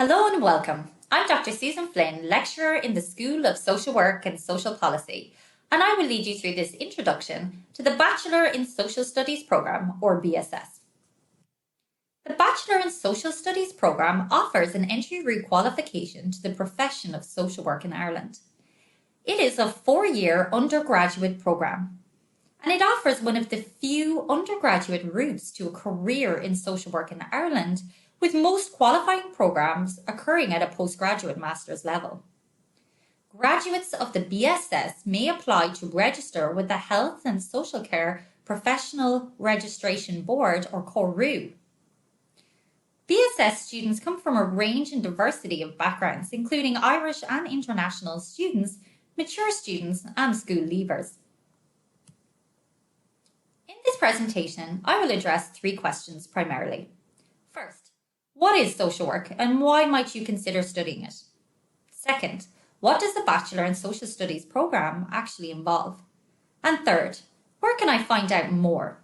Hello and welcome. I'm Dr. Susan Flynn, lecturer in the School of Social Work and Social Policy, and I will lead you through this introduction to the Bachelor in Social Studies programme, or BSS. The Bachelor in Social Studies programme offers an entry qualification to the profession of social work in Ireland. It is a 4-year undergraduate programme, and it offers one of the few undergraduate routes to a career in social work in Ireland, with most qualifying programmes occurring at a postgraduate master's level. Graduates of the BSS may apply to register with the Health and Social Care Professional Registration Board, or CORU. BSS students come from a range and diversity of backgrounds, including Irish and international students, mature students, and school leavers. In this presentation, I will address 3 questions primarily. First, what is social work and why might you consider studying it? Second, what does the Bachelor in Social Studies programme actually involve? And third, where can I find out more?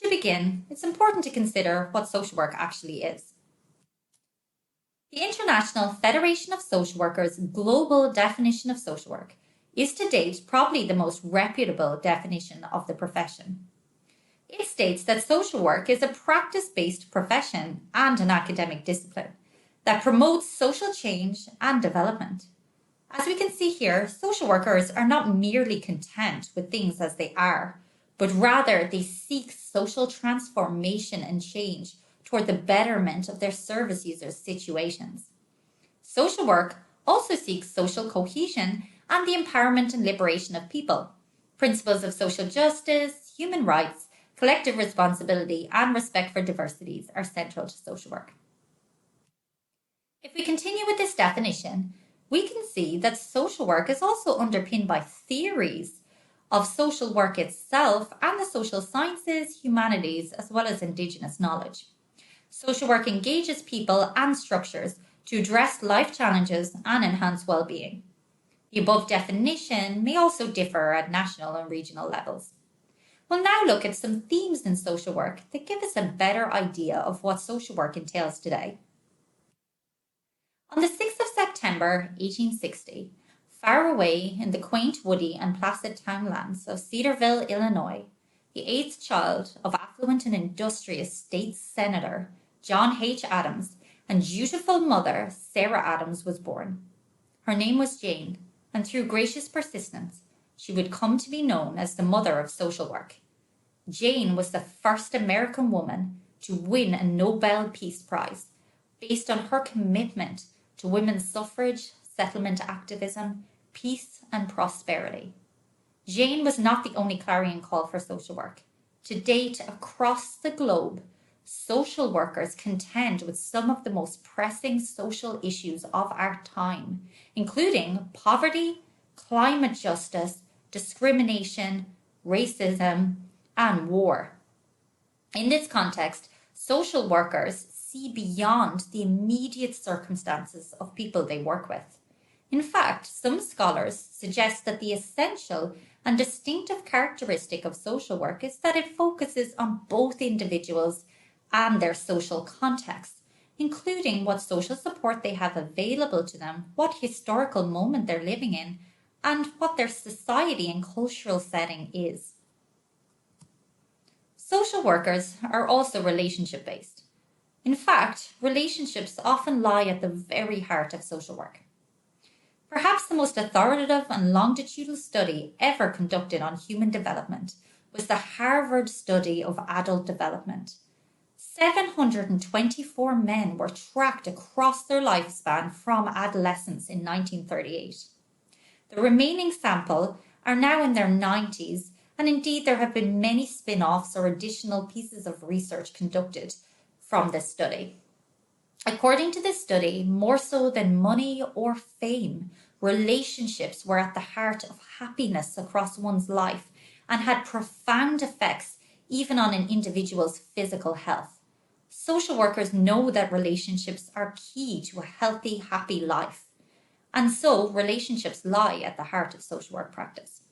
To begin, it's important to consider what social work actually is. The International Federation of Social Workers' global definition of social work is to date probably the most reputable definition of the profession. It states that social work is a practice-based profession and an academic discipline that promotes social change and development. As we can see here, social workers are not merely content with things as they are, but rather they seek social transformation and change toward the betterment of their service users' situations. Social work also seeks social cohesion and the empowerment and liberation of people. Principles of social justice, human rights, collective responsibility, and respect for diversities are central to social work. If we continue with this definition, we can see that social work is also underpinned by theories of social work itself and the social sciences, humanities, as well as Indigenous knowledge. Social work engages people and structures to address life challenges and enhance well-being. The above definition may also differ at national and regional levels. We'll now look at some themes in social work that give us a better idea of what social work entails today. On the 6th of September 1860, far away in the quaint, woody and placid townlands of Cedarville, Illinois, the 8th child of affluent and industrious state senator John H. Adams and dutiful mother Sarah Adams was born. Her name was Jane, and through gracious persistence, she would come to be known as the mother of social work. Jane was the first American woman to win a Nobel Peace Prize based on her commitment to women's suffrage, settlement activism, peace, and prosperity. Jane was not the only clarion call for social work. To date, across the globe, social workers contend with some of the most pressing social issues of our time, including poverty, climate justice, discrimination, racism, and war. In this context, social workers see beyond the immediate circumstances of people they work with. In fact, some scholars suggest that the essential and distinctive characteristic of social work is that it focuses on both individuals and their social context, including what social support they have available to them, what historical moment they're living in, and what their society and cultural setting is. Social workers are also relationship-based. In fact, relationships often lie at the very heart of social work. Perhaps the most authoritative and longitudinal study ever conducted on human development was the Harvard study of adult development. 724 men were tracked across their lifespan from adolescence in 1938. The remaining sample are now in their 90s, and indeed there have been many spin-offs or additional pieces of research conducted from this study. According to this study, more so than money or fame, relationships were at the heart of happiness across one's life and had profound effects even on an individual's physical health. Social workers know that relationships are key to a healthy, happy life, and so relationships lie at the heart of social work practice.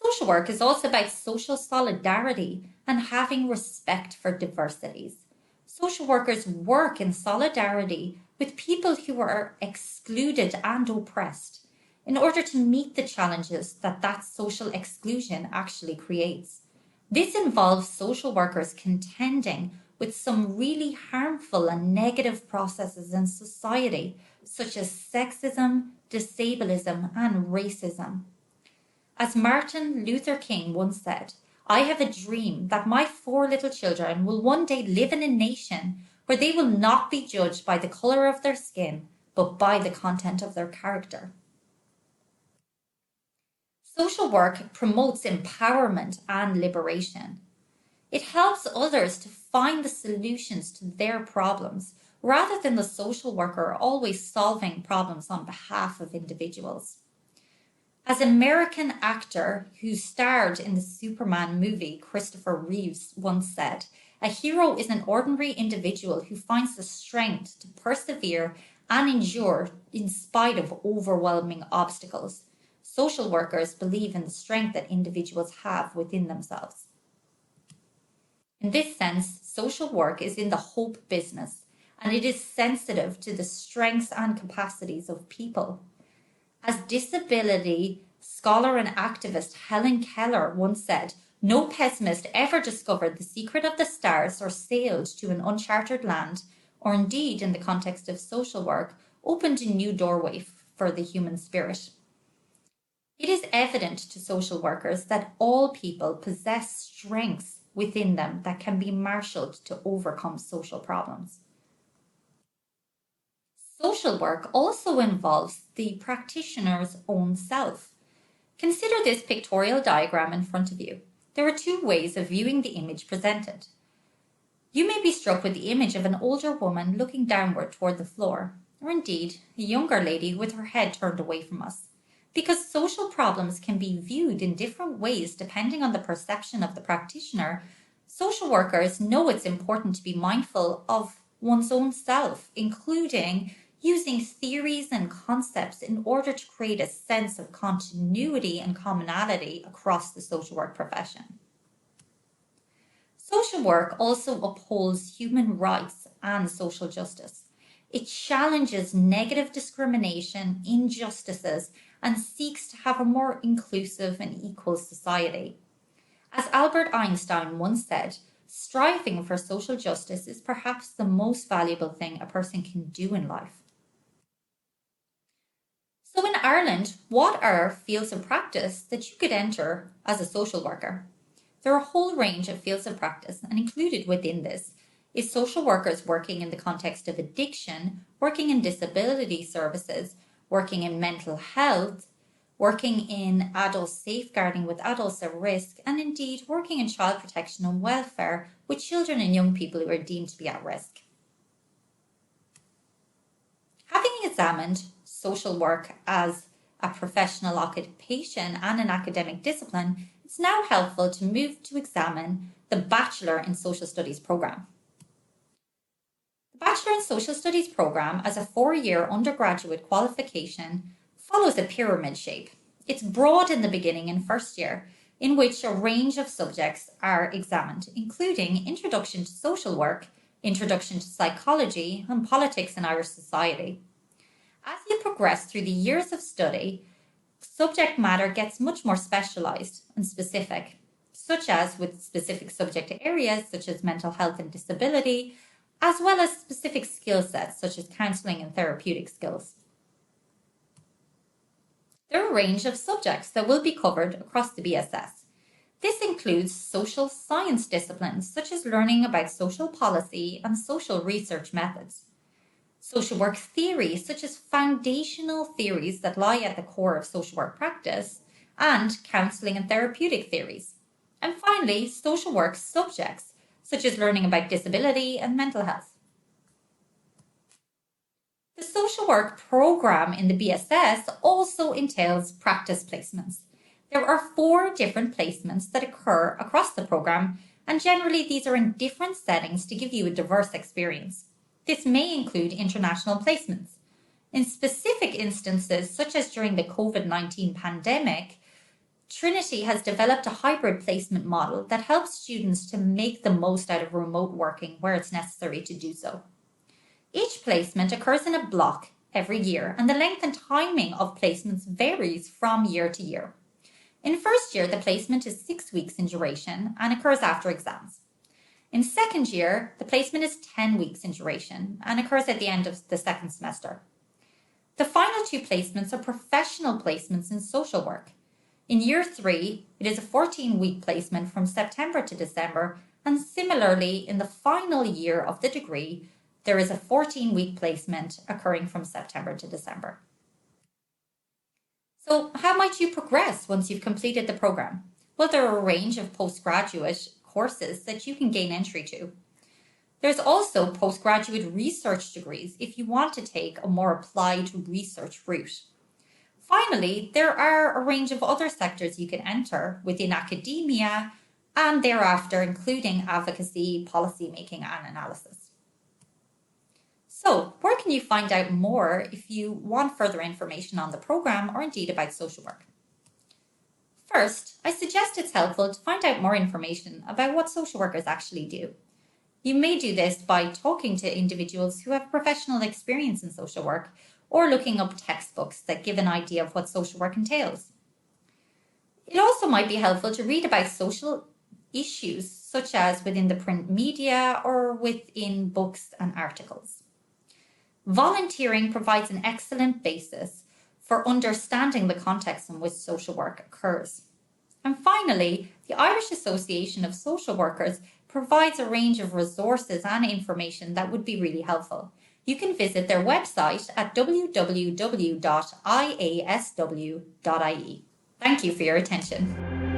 Social work is also about social solidarity and having respect for diversities. Social workers work in solidarity with people who are excluded and oppressed in order to meet the challenges that social exclusion actually creates. This involves social workers contending with some really harmful and negative processes in society, such as sexism, disableism, and racism. As Martin Luther King once said, I have a dream that my 4 little children will one day live in a nation where they will not be judged by the color of their skin, but by the content of their character. Social work promotes empowerment and liberation. It helps others to find the solutions to their problems rather than the social worker always solving problems on behalf of individuals. As American actor who starred in the Superman movie, Christopher Reeves once said, a hero is an ordinary individual who finds the strength to persevere and endure in spite of overwhelming obstacles. Social workers believe in the strength that individuals have within themselves. In this sense, social work is in the hope business, and it is sensitive to the strengths and capacities of people. As disability scholar and activist Helen Keller once said, no pessimist ever discovered the secret of the stars or sailed to an uncharted land, or indeed, in the context of social work, opened a new doorway for the human spirit. It is evident to social workers that all people possess strengths within them that can be marshaled to overcome social problems. Social work also involves the practitioner's own self. Consider this pictorial diagram in front of you. There are 2 ways of viewing the image presented. You may be struck with the image of an older woman looking downward toward the floor, or indeed a younger lady with her head turned away from us. Because social problems can be viewed in different ways depending on the perception of the practitioner, social workers know it's important to be mindful of one's own self, including using theories and concepts in order to create a sense of continuity and commonality across the social work profession. Social work also upholds human rights and social justice. It challenges negative discrimination, injustices, and seeks to have a more inclusive and equal society. As Albert Einstein once said, striving for social justice is perhaps the most valuable thing a person can do in life. So in Ireland, what are fields of practice that you could enter as a social worker? There are a whole range of fields of practice, and included within this is social workers working in the context of addiction, working in disability services, working in mental health, working in adult safeguarding with adults at risk, and indeed working in child protection and welfare with children and young people who are deemed to be at risk. Having examined social work as a professional occupation and an academic discipline, it's now helpful to move to examine the Bachelor in Social Studies program. The Bachelor in Social Studies program, as a 4-year undergraduate qualification, follows a pyramid shape. It's broad in the beginning in first year, in which a range of subjects are examined, including Introduction to Social Work, Introduction to Psychology, and Politics in Irish Society. As you progress through the years of study, subject matter gets much more specialised and specific, such as with specific subject areas such as mental health and disability, as well as specific skill sets such as counselling and therapeutic skills. There are a range of subjects that will be covered across the BSS. This includes social science disciplines such as learning about social policy and social research methods. Social work theory, such as foundational theories that lie at the core of social work practice, and counselling and therapeutic theories. And finally, social work subjects, such as learning about disability and mental health. The social work program in the BSS also entails practice placements. There are 4 different placements that occur across the program, and generally these are in different settings to give you a diverse experience. This may include international placements. In specific instances, such as during the COVID-19 pandemic, Trinity has developed a hybrid placement model that helps students to make the most out of remote working where it's necessary to do so. Each placement occurs in a block every year, and the length and timing of placements varies from year to year. In first year, the placement is 6 weeks in duration and occurs after exams. In second year, the placement is 10 weeks in duration and occurs at the end of the second semester. The final 2 placements are professional placements in social work. In year 3, it is a 14-week placement from September to December, and similarly, in the final year of the degree, there is a 14-week placement occurring from September to December. So how might you progress once you've completed the program? Well, there are a range of postgraduate courses that you can gain entry to. There's also postgraduate research degrees if you want to take a more applied research route. Finally, there are a range of other sectors you can enter within academia and thereafter, including advocacy, policymaking, and analysis. So, where can you find out more if you want further information on the program or indeed about social work? First, I suggest it's helpful to find out more information about what social workers actually do. You may do this by talking to individuals who have professional experience in social work or looking up textbooks that give an idea of what social work entails. It also might be helpful to read about social issues, such as within the print media or within books and articles. Volunteering provides an excellent basis for understanding the context in which social work occurs. And finally, the Irish Association of Social Workers provides a range of resources and information that would be really helpful. You can visit their website at www.iasw.ie. Thank you for your attention.